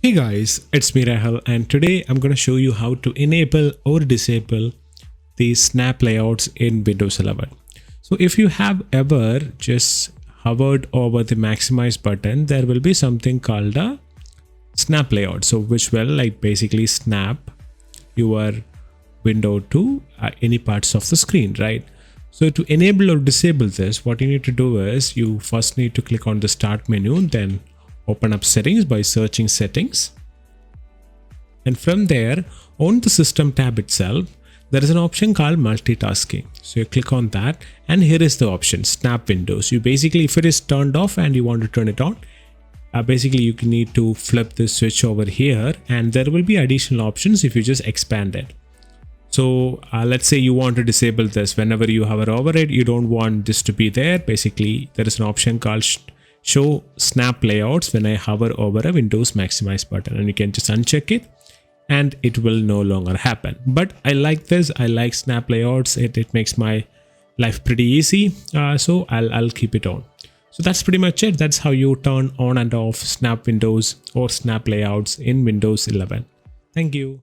Hey guys, it's me Rahul, and today I'm going to show you how to enable or disable the snap layouts in Windows 11. So if you have ever just hovered over the maximize button, there will be something called a snap layout. So which will basically snap your window to any parts of the screen, right? So to enable or disable this, what you need to do is you first need to click on the start menu, then open up settings by searching settings. And from there, on the system tab itself, there is an option called multitasking. So you click on that, and here is the option snap windows. You basically, if it is turned off and you want to turn it on, basically you need to flip the switch over here, and there will be additional options if you just expand it. So let's say you want to disable this. Whenever you hover over it, you don't want this to be there. Basically, there is an option called show snap layouts when I hover over a Windows maximize button, and you can just uncheck it and it will no longer happen. But I like this. I like snap layouts. It makes my life pretty easy. So I'll keep it on. So that's pretty much it. That's how you turn on and off snap windows or snap layouts in Windows 11. Thank you.